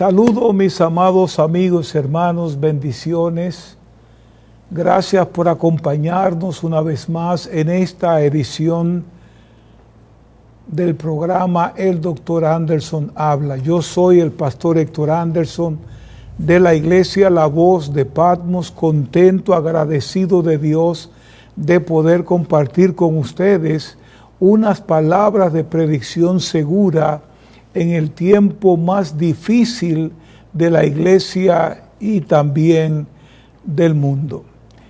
Saludo mis amados amigos, hermanos, bendiciones. Gracias por acompañarnos una vez más en esta edición del programa El Dr. Anderson Habla. Yo soy el pastor Héctor Anderson de la iglesia La Voz de Patmos, contento, agradecido de Dios de poder compartir con ustedes unas palabras de predicción segura en el tiempo más difícil de la iglesia y también del mundo.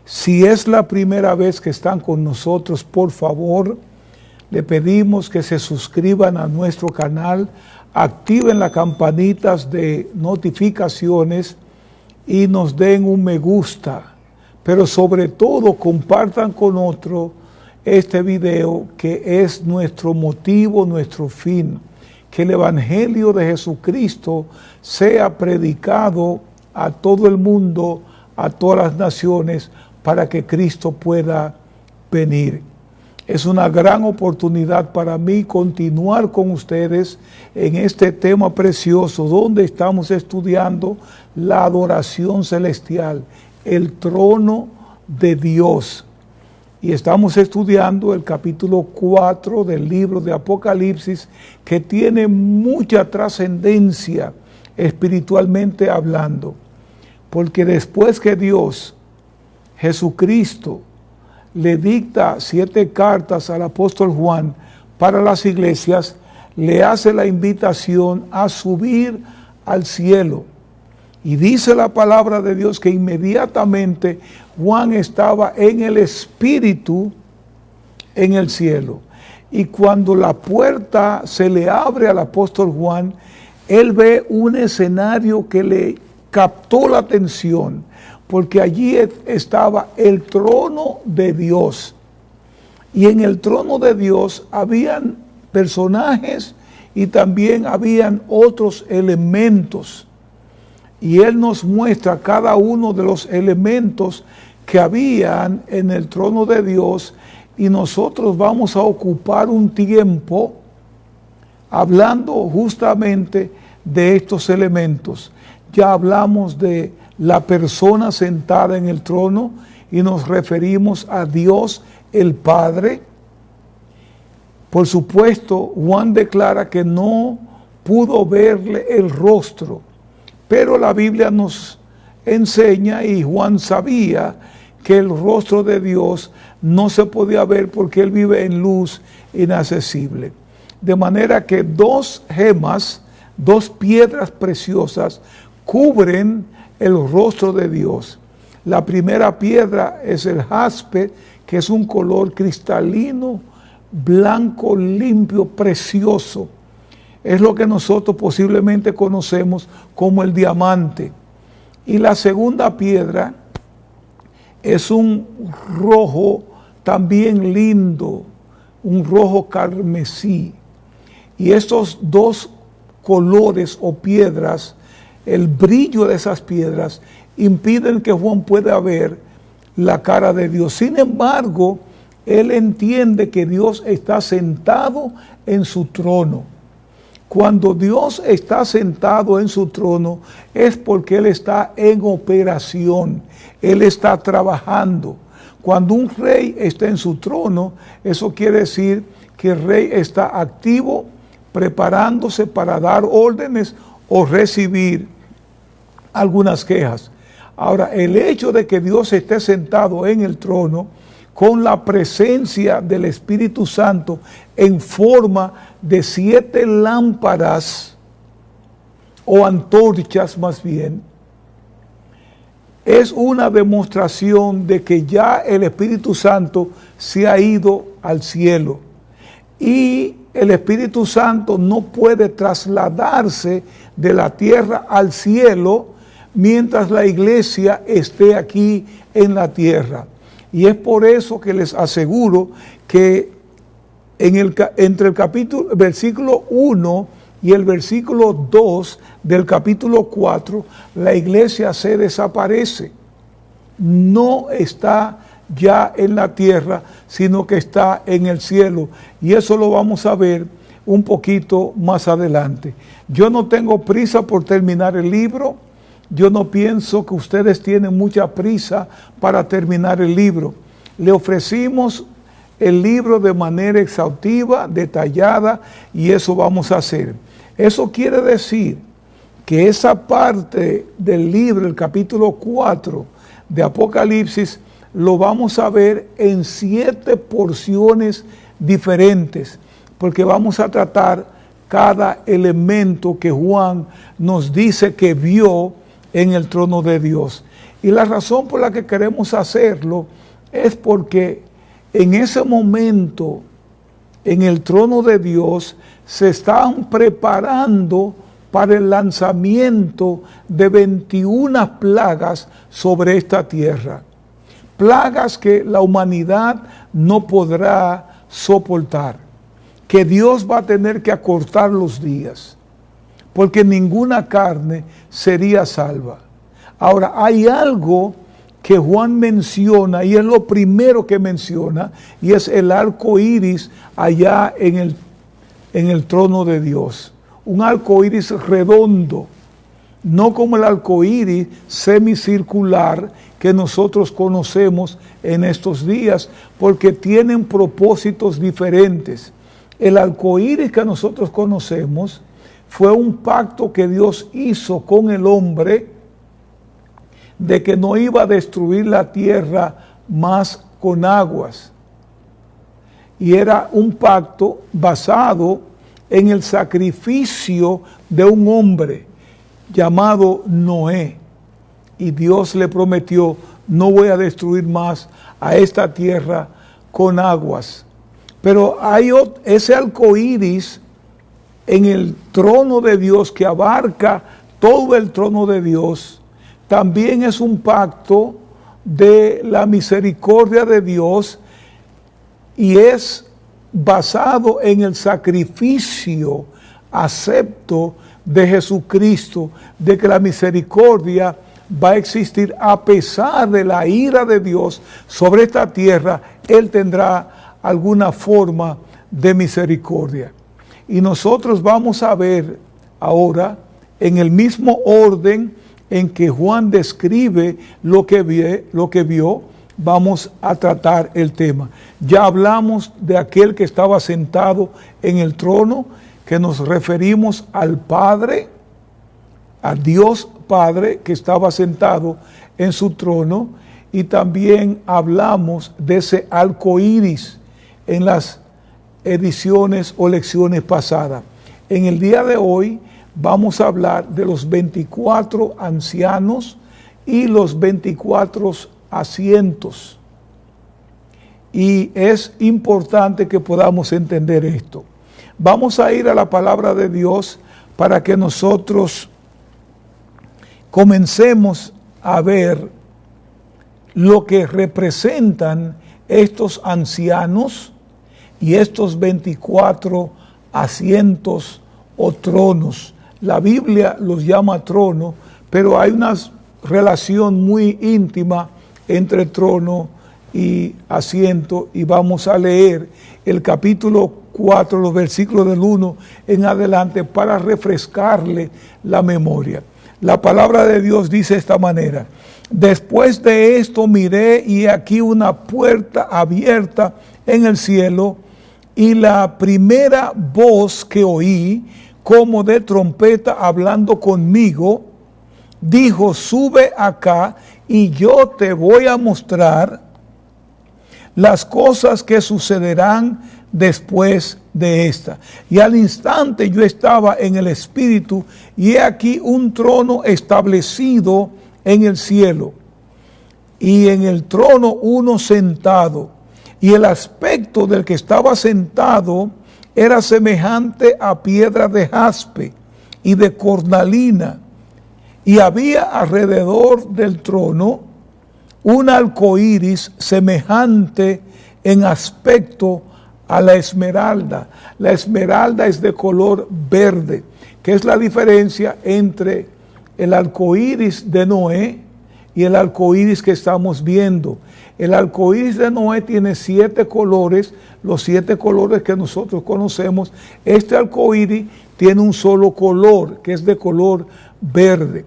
Si es la primera vez que están con nosotros, por favor, le pedimos que se suscriban a nuestro canal, activen las campanitas de notificaciones y nos den un me gusta, pero sobre todo compartan con otro este video, que es nuestro motivo, nuestro fin, que el Evangelio de Jesucristo sea predicado a todo el mundo, a todas las naciones, para que Cristo pueda venir. Es una gran oportunidad para mí continuar con ustedes en este tema precioso, donde estamos estudiando la adoración celestial, el trono de Dios. Y estamos estudiando el capítulo 4 del libro de Apocalipsis, que tiene mucha trascendencia espiritualmente hablando. Porque después que Dios, Jesucristo, le dicta 7 cartas al apóstol Juan para las iglesias, le hace la invitación a subir al cielo. Y dice la palabra de Dios que inmediatamente Juan estaba en el Espíritu en el cielo. Y cuando la puerta se le abre al apóstol Juan, él ve un escenario que le captó la atención, porque allí estaba el trono de Dios. Y en el trono de Dios habían personajes y también habían otros elementos. Y Él nos muestra cada uno de los elementos que habían en el trono de Dios, y nosotros vamos a ocupar un tiempo hablando justamente de estos elementos. Ya hablamos de la persona sentada en el trono y nos referimos a Dios el Padre. Por supuesto, Juan declara que no pudo verle el rostro, pero la Biblia nos enseña, y Juan sabía, que el rostro de Dios no se podía ver porque Él vive en luz inaccesible. De manera que 2 gemas, 2 piedras preciosas, cubren el rostro de Dios. La primera piedra es el jaspe, que es un color cristalino, blanco, limpio, precioso. Es lo que nosotros posiblemente conocemos como el diamante. Y la segunda piedra es un rojo también lindo, un rojo carmesí. Y estos 2 colores o piedras, el brillo de esas piedras, impiden que Juan pueda ver la cara de Dios. Sin embargo, él entiende que Dios está sentado en su trono. Cuando Dios está sentado en su trono, es porque Él está en operación, Él está trabajando. Cuando un rey está en su trono, eso quiere decir que el rey está activo, preparándose para dar órdenes o recibir algunas quejas. Ahora, el hecho de que Dios esté sentado en el trono, con la presencia del Espíritu Santo en forma de 7 lámparas o antorchas más bien, es una demostración de que ya el Espíritu Santo se ha ido al cielo, y el Espíritu Santo no puede trasladarse de la tierra al cielo mientras la iglesia esté aquí en la tierra. Y es por eso que les aseguro que entre el versículo 1 y el versículo 2 del capítulo 4, la iglesia se desaparece. No está ya en la tierra, sino que está en el cielo. Y eso lo vamos a ver un poquito más adelante. Yo no tengo prisa por terminar el libro. Yo no pienso que ustedes tienen mucha prisa para terminar el libro. Le ofrecimos el libro de manera exhaustiva, detallada, y eso vamos a hacer. Eso quiere decir que esa parte del libro, el capítulo 4 de Apocalipsis, lo vamos a ver en 7 porciones diferentes, porque vamos a tratar cada elemento que Juan nos dice que vio en el trono de Dios. Y la razón por la que queremos hacerlo es porque en ese momento, en el trono de Dios, se están preparando para el lanzamiento de 21 plagas sobre esta tierra. Plagas que la humanidad no podrá soportar, que Dios va a tener que acortar los días, porque ninguna carne sería salva. Ahora, hay algo que Juan menciona, y es lo primero que menciona, y es el arco iris allá en el trono de Dios. Un arco iris redondo, no como el arco iris semicircular que nosotros conocemos en estos días, porque tienen propósitos diferentes. El arco iris que nosotros conocemos fue un pacto que Dios hizo con el hombre de que no iba a destruir la tierra más con aguas. Y era un pacto basado en el sacrificio de un hombre llamado Noé. Y Dios le prometió: no voy a destruir más a esta tierra con aguas. Pero hay ese arco iris en el trono de Dios que abarca todo el trono de Dios. También es un pacto de la misericordia de Dios y es basado en el sacrificio acepto de Jesucristo, de que la misericordia va a existir a pesar de la ira de Dios sobre esta tierra. Él tendrá alguna forma de misericordia. Y nosotros vamos a ver ahora, en el mismo orden en que Juan describe lo que vio, vamos a tratar el tema. Ya hablamos de aquel que estaba sentado en el trono, que nos referimos al Padre, a Dios Padre, que estaba sentado en su trono, y también hablamos de ese arco iris en las ediciones o lecciones pasadas. En el día de hoy vamos a hablar de los 24 ancianos y los 24 asientos. Y es importante que podamos entender esto. Vamos a ir a la palabra de Dios para que nosotros comencemos a ver lo que representan estos ancianos y estos 24 asientos o tronos. La Biblia los llama trono, pero hay una relación muy íntima entre trono y asiento, y vamos a leer el capítulo 4, los versículos del 1 en adelante para refrescarle la memoria. La palabra de Dios dice de esta manera: después de esto miré y aquí una puerta abierta en el cielo, y la primera voz que oí como de trompeta hablando conmigo, dijo: sube acá y yo te voy a mostrar las cosas que sucederán después de esta. Y al instante yo estaba en el Espíritu, y he aquí un trono establecido en el cielo, y en el trono uno sentado, y el aspecto del que estaba sentado era semejante a piedra de jaspe y de cornalina, y había alrededor del trono un arco iris semejante en aspecto a la esmeralda. La esmeralda es de color verde, que es la diferencia entre el arco iris de Noé y el arco iris que estamos viendo. El arco iris de Noé tiene 7 colores, los 7 colores que nosotros conocemos. Este arco iris tiene un solo color, que es de color verde.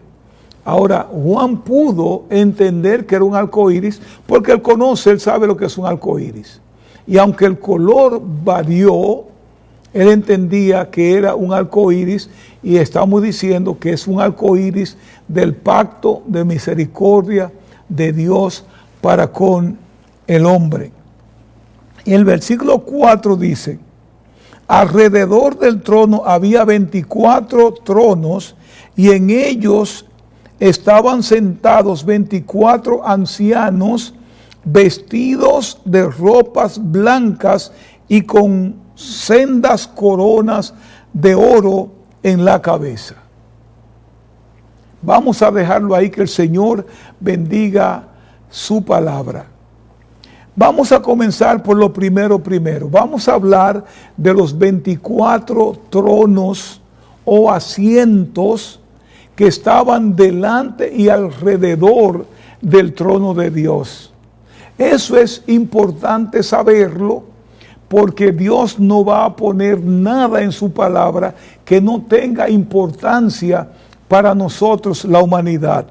Ahora, Juan pudo entender que era un arco iris porque él conoce, él sabe lo que es un arco iris. Y aunque el color varió, él entendía que era un arco iris, y estamos diciendo que es un arco iris del pacto de misericordia de Dios para con el hombre. Y el versículo 4 dice: alrededor del trono había 24 tronos, y en ellos estaban sentados 24 ancianos vestidos de ropas blancas y con sendas coronas de oro en la cabeza. Vamos a dejarlo ahí, que el Señor bendiga su palabra. Vamos a comenzar por lo primero. Vamos a hablar de los 24 tronos o asientos que estaban delante y alrededor del trono de Dios. Eso es importante saberlo, porque Dios no va a poner nada en su palabra que no tenga importancia para nosotros, la humanidad.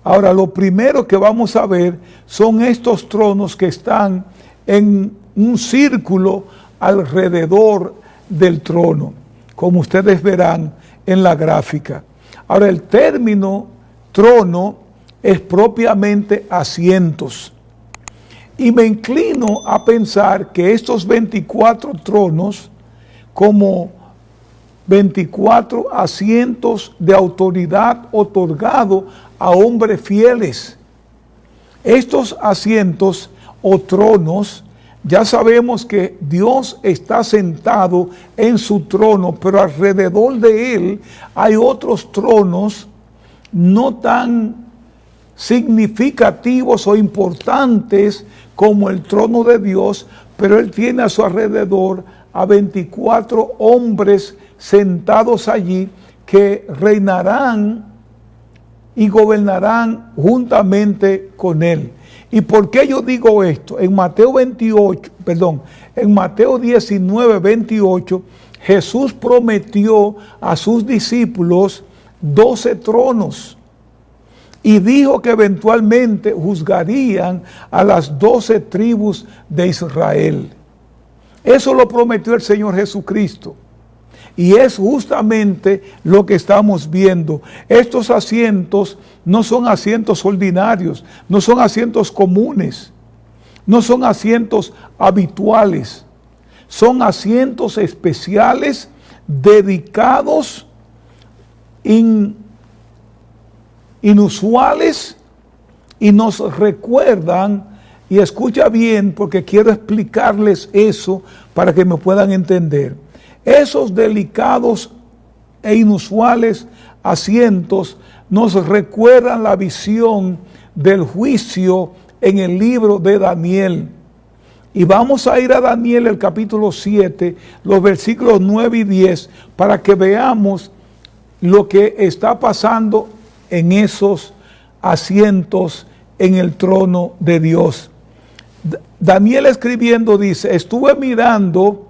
Ahora, lo primero que vamos a ver son estos tronos que están en un círculo alrededor del trono, como ustedes verán en la gráfica. Ahora, el término trono es propiamente asientos. Y me inclino a pensar que estos 24 tronos, como 24 asientos de autoridad otorgado a hombres fieles. Estos asientos o tronos, ya sabemos que Dios está sentado en su trono, pero alrededor de él hay otros tronos no tan significativos o importantes como el trono de Dios, pero él tiene a su alrededor a 24 hombres sentados allí que reinarán y gobernarán juntamente con él. ¿Y por qué yo digo esto? En Mateo 19, 28, Jesús prometió a sus discípulos 12 tronos. Y dijo que eventualmente juzgarían a las 12 tribus de Israel. Eso lo prometió el Señor Jesucristo. Y es justamente lo que estamos viendo. Estos asientos no son asientos ordinarios, no son asientos comunes, no son asientos habituales. Son asientos especiales dedicados, inusuales, y nos recuerdan, y escucha bien porque quiero explicarles eso para que me puedan entender. Esos delicados e inusuales asientos nos recuerdan la visión del juicio en el libro de Daniel. Y vamos a ir a Daniel, el capítulo 7, los versículos 9 y 10, para que veamos lo que está pasando en esos asientos en el trono de Dios. Daniel escribiendo dice: estuve mirando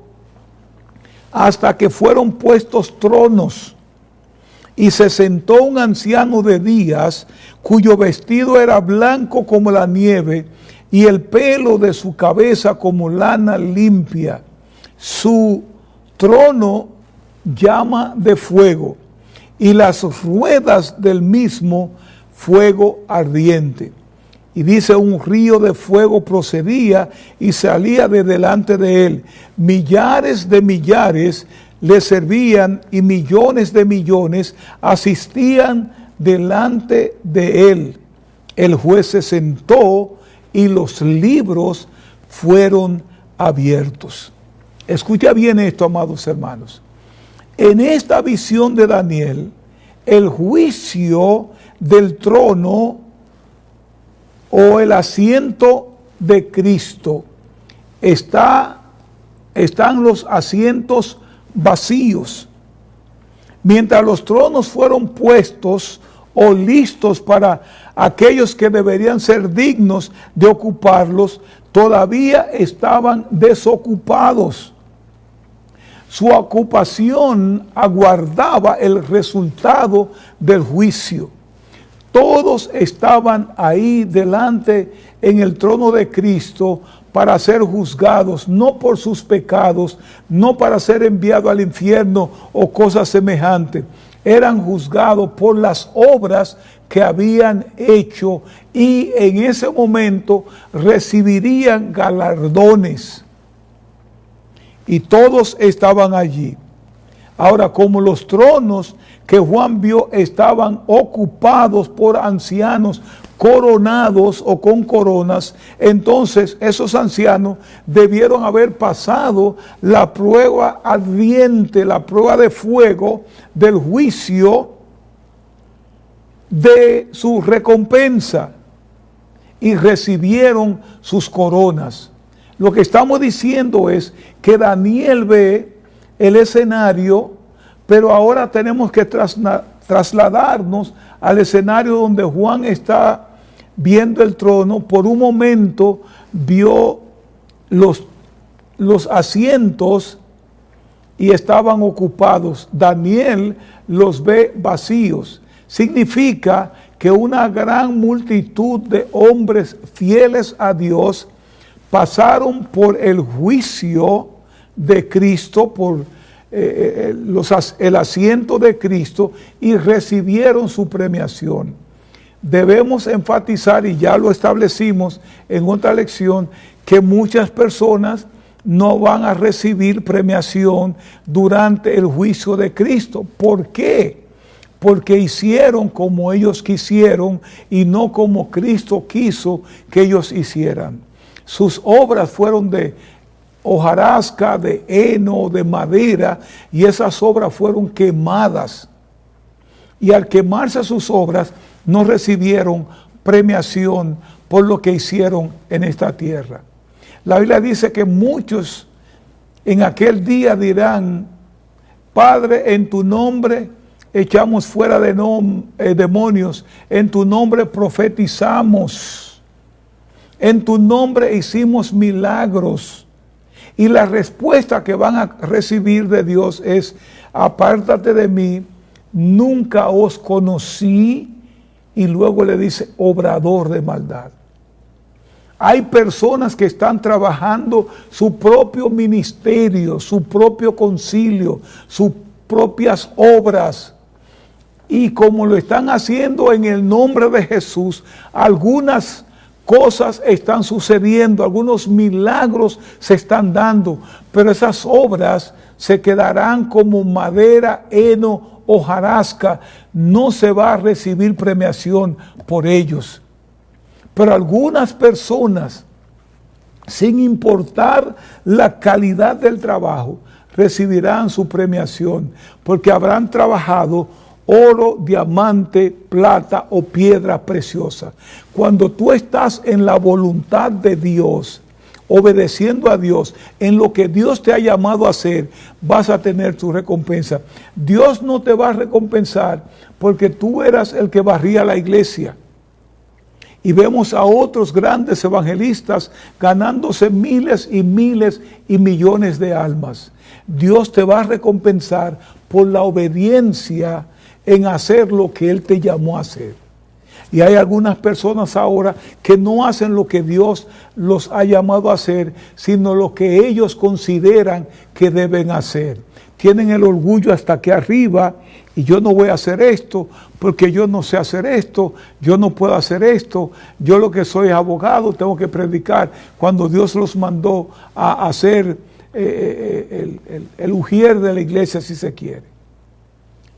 hasta que fueron puestos tronos, y se sentó un anciano de días, cuyo vestido era blanco como la nieve, y el pelo de su cabeza como lana limpia. Su trono llama de fuego, y las ruedas del mismo fuego ardiente. Y dice: un río de fuego procedía y salía de delante de él. Millares de millares le servían, y millones de millones asistían delante de él. El juez se sentó y los libros fueron abiertos. Escucha bien esto, amados hermanos. En esta visión de Daniel, el juicio del trono o el asiento de Cristo, están los asientos vacíos. Mientras los tronos fueron puestos o listos para aquellos que deberían ser dignos de ocuparlos, todavía estaban desocupados. Su ocupación aguardaba el resultado del juicio. Todos estaban ahí delante en el trono de Cristo para ser juzgados, no por sus pecados, no para ser enviados al infierno o cosas semejantes. Eran juzgados por las obras que habían hecho y en ese momento recibirían galardones. Y todos estaban allí. Ahora, como los tronos que Juan vio estaban ocupados por ancianos coronados o con coronas, entonces esos ancianos debieron haber pasado la prueba ardiente, la prueba de fuego del juicio de su recompensa y recibieron sus coronas. Lo que estamos diciendo es que Daniel ve el escenario, pero ahora tenemos que trasladarnos al escenario donde Juan está viendo el trono. Por un momento vio los asientos y estaban ocupados. Daniel los ve vacíos. Significa que una gran multitud de hombres fieles a Dios pasaron por el juicio de Cristo, por el asiento de Cristo y recibieron su premiación. Debemos enfatizar, y ya lo establecimos en otra lección, que muchas personas no van a recibir premiación durante el juicio de Cristo. ¿Por qué? Porque hicieron como ellos quisieron y no como Cristo quiso que ellos hicieran. Sus obras fueron de hojarasca, de heno, de madera, y esas obras fueron quemadas. Y al quemarse sus obras, no recibieron premiación por lo que hicieron en esta tierra. La Biblia dice que muchos en aquel día dirán: Padre, en tu nombre echamos fuera demonios, en tu nombre profetizamos, en tu nombre hicimos milagros. Y la respuesta que van a recibir de Dios es: apártate de mí, nunca os conocí. Y luego le dice: obrador de maldad. Hay personas que están trabajando su propio ministerio, su propio concilio, sus propias obras. Y como lo están haciendo en el nombre de Jesús, algunas cosas están sucediendo, algunos milagros se están dando, pero esas obras se quedarán como madera, heno, hojarasca. No se va a recibir premiación por ellos. Pero algunas personas, sin importar la calidad del trabajo, recibirán su premiación, porque habrán trabajado oro, diamante, plata o piedra preciosa. Cuando tú estás en la voluntad de Dios, obedeciendo a Dios, en lo que Dios te ha llamado a hacer, vas a tener tu recompensa. Dios no te va a recompensar porque tú eras el que barría la iglesia. Y vemos a otros grandes evangelistas ganándose miles y miles y millones de almas. Dios te va a recompensar por la obediencia en hacer lo que Él te llamó a hacer. Y hay algunas personas ahora que no hacen lo que Dios los ha llamado a hacer, sino lo que ellos consideran que deben hacer. Tienen el orgullo hasta aquí arriba, y yo no voy a hacer esto, porque yo no sé hacer esto, yo no puedo hacer esto, yo lo que soy es abogado, tengo que predicar, cuando Dios los mandó a hacer el ujier de la iglesia, si se quiere.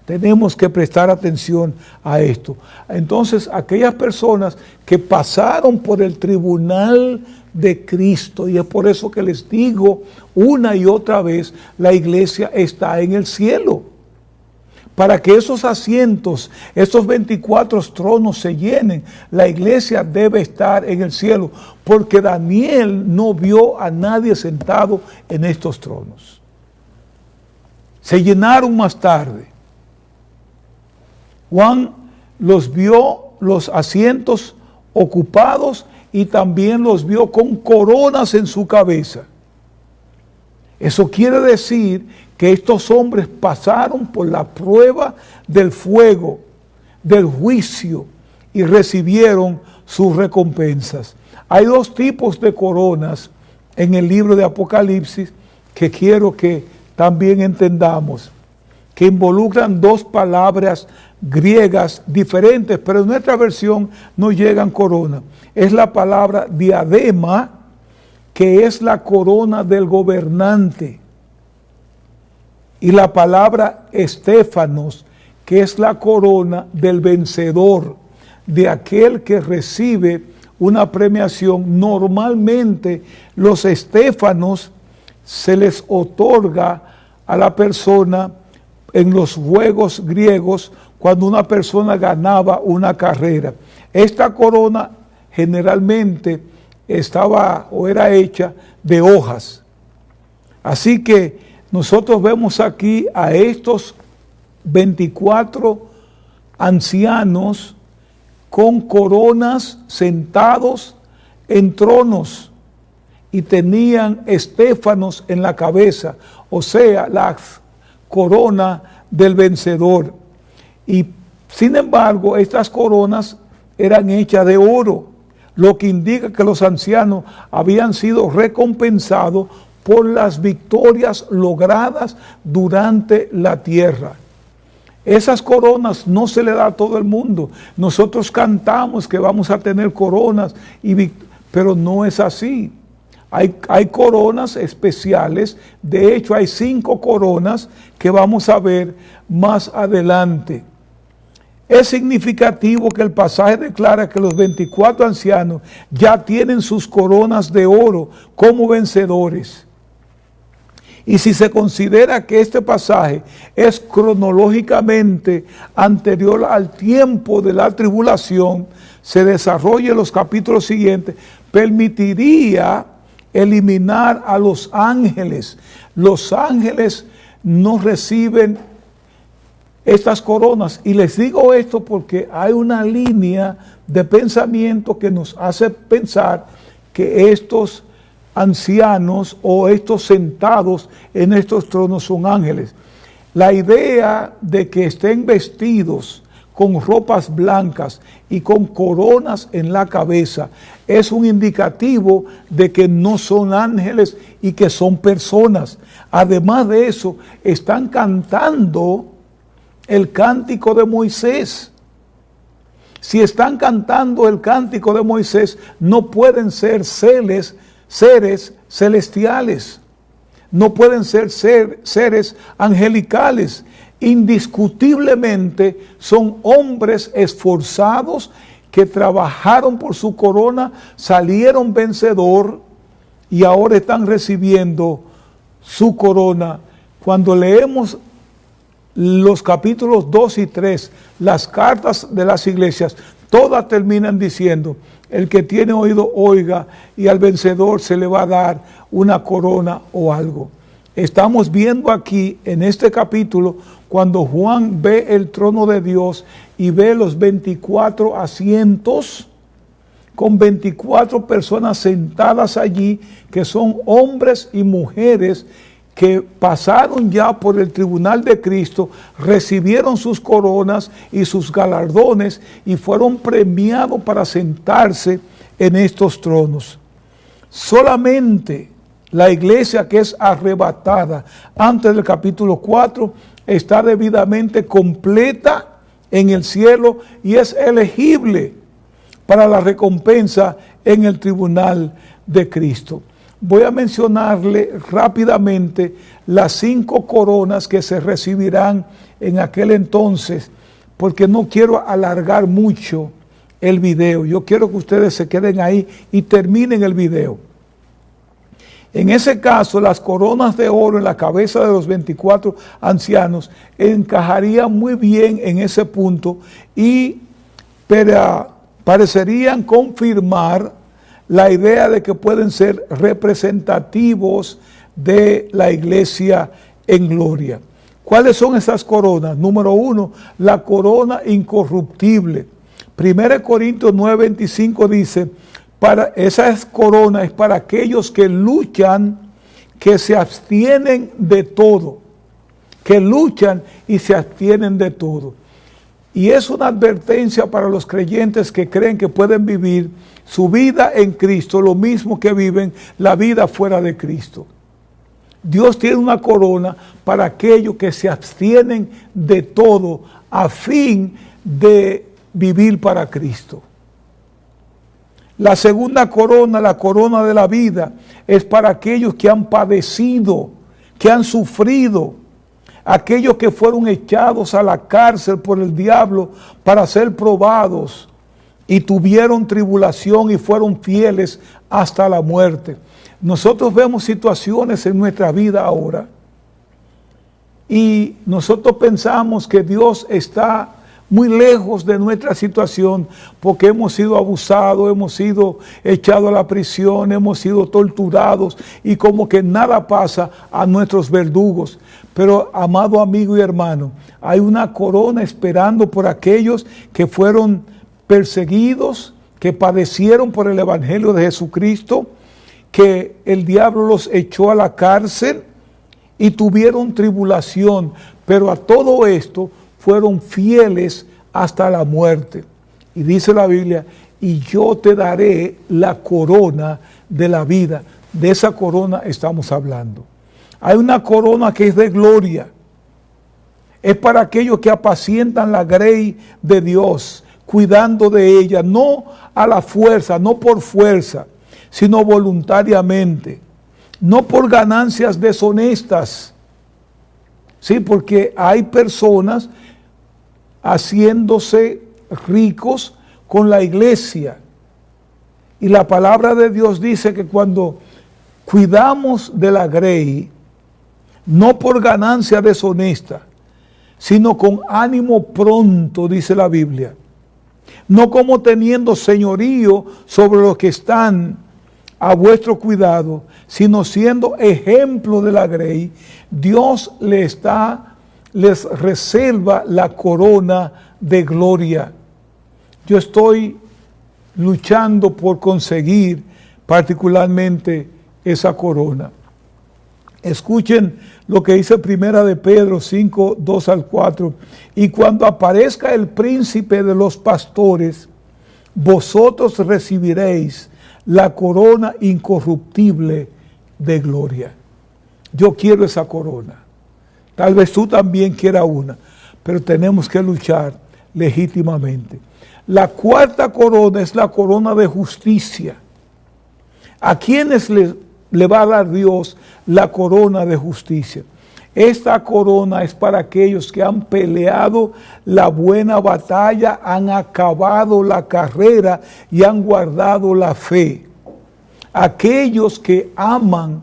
Tenemos que prestar atención a esto. Entonces, aquellas personas que pasaron por el tribunal de Cristo, y es por eso que les digo una y otra vez, la iglesia está en el cielo. Para que esos asientos, esos 24 tronos se llenen, la iglesia debe estar en el cielo, porque Daniel no vio a nadie sentado en estos tronos. Se llenaron más tarde. Juan los vio los asientos ocupados y también los vio con coronas en su cabeza. Eso quiere decir que estos hombres pasaron por la prueba del fuego, del juicio, y recibieron sus recompensas. Hay dos tipos de coronas en el libro de Apocalipsis que quiero que también entendamos, que involucran dos palabras griegas diferentes, pero en nuestra versión no llegan corona. Es la palabra diadema, que es la corona del gobernante, y la palabra estéfanos, que es la corona del vencedor, de aquel que recibe una premiación. Normalmente los estéfanos se les otorga a la persona en los juegos griegos cuando una persona ganaba una carrera. Esta corona generalmente estaba o era hecha de hojas. Así que nosotros vemos aquí a estos 24 ancianos con coronas sentados en tronos y tenían estéfanos en la cabeza, o sea, la corona del vencedor. Y sin embargo, estas coronas eran hechas de oro, lo que indica que los ancianos habían sido recompensados por las victorias logradas durante la tierra. Esas coronas no se le da a todo el mundo. Nosotros cantamos que vamos a tener coronas, pero no es así. Hay coronas especiales. De hecho, hay 5 coronas que vamos a ver más adelante. Es significativo que el pasaje declara que los 24 ancianos ya tienen sus coronas de oro como vencedores. Y si se considera que este pasaje es cronológicamente anterior al tiempo de la tribulación, se desarrolla en los capítulos siguientes, permitiría eliminar a los ángeles. Los ángeles no reciben estas coronas. Y les digo esto porque hay una línea de pensamiento que nos hace pensar que estos ancianos o estos sentados en estos tronos son ángeles. La idea de que estén vestidos con ropas blancas y con coronas en la cabeza es un indicativo de que no son ángeles y que son personas. Además de eso, están cantando el cántico de Moisés. Si están cantando el cántico de Moisés, no pueden ser seres celestiales, no pueden ser seres angelicales. Indiscutiblemente son hombres esforzados que trabajaron por su corona, salieron vencedor y ahora están recibiendo su corona. Cuando leemos los capítulos 2 y 3, las cartas de las iglesias, todas terminan diciendo: el que tiene oído oiga, y al vencedor se le va a dar una corona o algo. Estamos viendo aquí en este capítulo cuando Juan ve el trono de Dios y ve los 24 asientos con 24 personas sentadas allí, que son hombres y mujeres que pasaron ya por el tribunal de Cristo, recibieron sus coronas y sus galardones y fueron premiados para sentarse en estos tronos. Solamente la iglesia que es arrebatada antes del capítulo 4 está debidamente completa en el cielo y es elegible para la recompensa en el tribunal de Cristo. Voy a mencionarle rápidamente las 5 coronas que se recibirán en aquel entonces, porque no quiero alargar mucho el video. Yo quiero que ustedes se queden ahí y terminen el video. En ese caso, las coronas de oro en la cabeza de los 24 ancianos encajarían muy bien en ese punto y parecerían confirmar la idea de que pueden ser representativos de la iglesia en gloria. ¿Cuáles son esas coronas? Número 1, la corona incorruptible. 1 Corintios 9:25 dice, esa corona es para aquellos que luchan, que se abstienen de todo, que luchan y se abstienen de todo. Y es una advertencia para los creyentes que creen que pueden vivir su vida en Cristo, lo mismo que viven la vida fuera de Cristo. Dios tiene una corona para aquellos que se abstienen de todo a fin de vivir para Cristo. La segunda corona, la corona de la vida, es para aquellos que han padecido, que han sufrido, aquellos que fueron echados a la cárcel por el diablo para ser probados y tuvieron tribulación y fueron fieles hasta la muerte. Nosotros vemos situaciones en nuestra vida ahora y nosotros pensamos que Dios está muy lejos de nuestra situación porque hemos sido abusados, hemos sido echados a la prisión, hemos sido torturados y como que nada pasa a nuestros verdugos. Pero, amado amigo y hermano, hay una corona esperando por aquellos que fueron perseguidos, que padecieron por el Evangelio de Jesucristo, que el diablo los echó a la cárcel y tuvieron tribulación, pero a todo esto fueron fieles hasta la muerte. Y dice la Biblia, y yo te daré la corona de la vida. De esa corona estamos hablando. Hay una corona que es de gloria. Es para aquellos que apacientan la grey de Dios, cuidando de ella, no a la fuerza, no por fuerza, sino voluntariamente, no por ganancias deshonestas. Sí, porque hay personas haciéndose ricos con la iglesia. Y la palabra de Dios dice que cuando cuidamos de la grey, no por ganancia deshonesta, sino con ánimo pronto, dice la Biblia, no como teniendo señorío sobre los que están a vuestro cuidado, sino siendo ejemplo de la grey, Dios les reserva la corona de gloria. Yo estoy luchando por conseguir particularmente esa corona. Escuchen lo que dice Primera de Pedro 5, 2 al 4. Y cuando aparezca el príncipe de los pastores, vosotros recibiréis la corona incorruptible de gloria. Yo quiero esa corona. Tal vez tú también quieras una, pero tenemos que luchar legítimamente. La cuarta corona es la corona de justicia. ¿A quiénes le va a dar Dios la corona de justicia? Esta corona es para aquellos que han peleado la buena batalla, han acabado la carrera y han guardado la fe. Aquellos que aman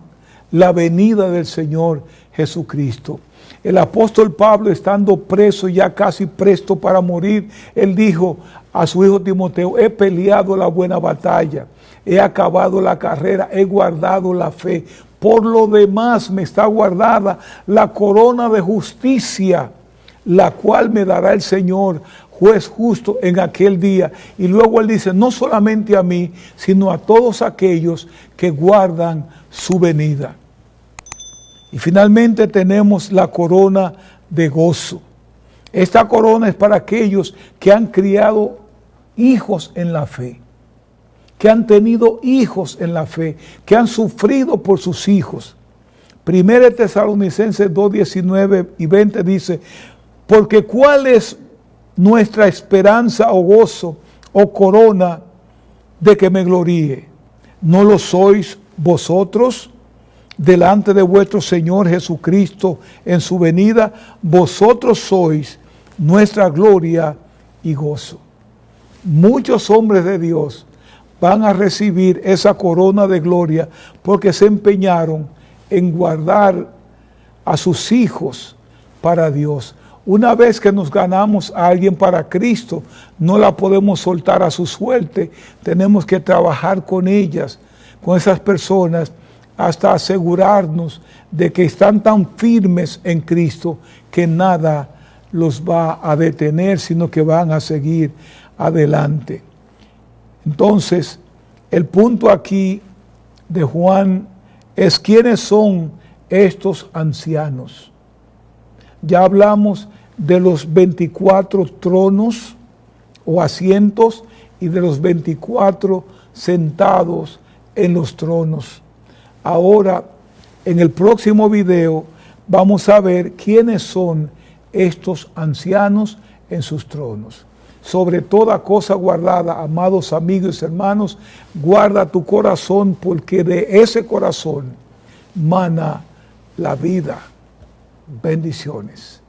la venida del Señor Jesucristo. El apóstol Pablo, estando preso, ya casi presto para morir, él dijo a su hijo Timoteo, he peleado la buena batalla, he acabado la carrera, he guardado la fe. Por lo demás me está guardada la corona de justicia, la cual me dará el Señor, juez justo, en aquel día. Y luego él dice, no solamente a mí, sino a todos aquellos que guardan su venida. Y finalmente tenemos la corona de gozo. Esta corona es para aquellos que han criado hijos en la fe, que han tenido hijos en la fe, que han sufrido por sus hijos. 1 Tesalonicenses 2, 19 y 20 dice, porque ¿cuál es nuestra esperanza o gozo o corona de que me gloríe? ¿No lo sois vosotros delante de vuestro Señor Jesucristo en su venida? Vosotros sois nuestra gloria y gozo. Muchos hombres de Dios van a recibir esa corona de gloria porque se empeñaron en guardar a sus hijos para Dios. Una vez que nos ganamos a alguien para Cristo, no la podemos soltar a su suerte. Tenemos que trabajar con ellas, con esas personas, hasta asegurarnos de que están tan firmes en Cristo que nada los va a detener, sino que van a seguir adelante. Entonces, el punto aquí de Juan es quiénes son estos ancianos. Ya hablamos de los 24 tronos o asientos y de los 24 sentados en los tronos. Ahora, en el próximo video, vamos a ver quiénes son estos ancianos en sus tronos. Sobre toda cosa guardada, amados amigos y hermanos, guarda tu corazón, porque de ese corazón mana la vida. Bendiciones.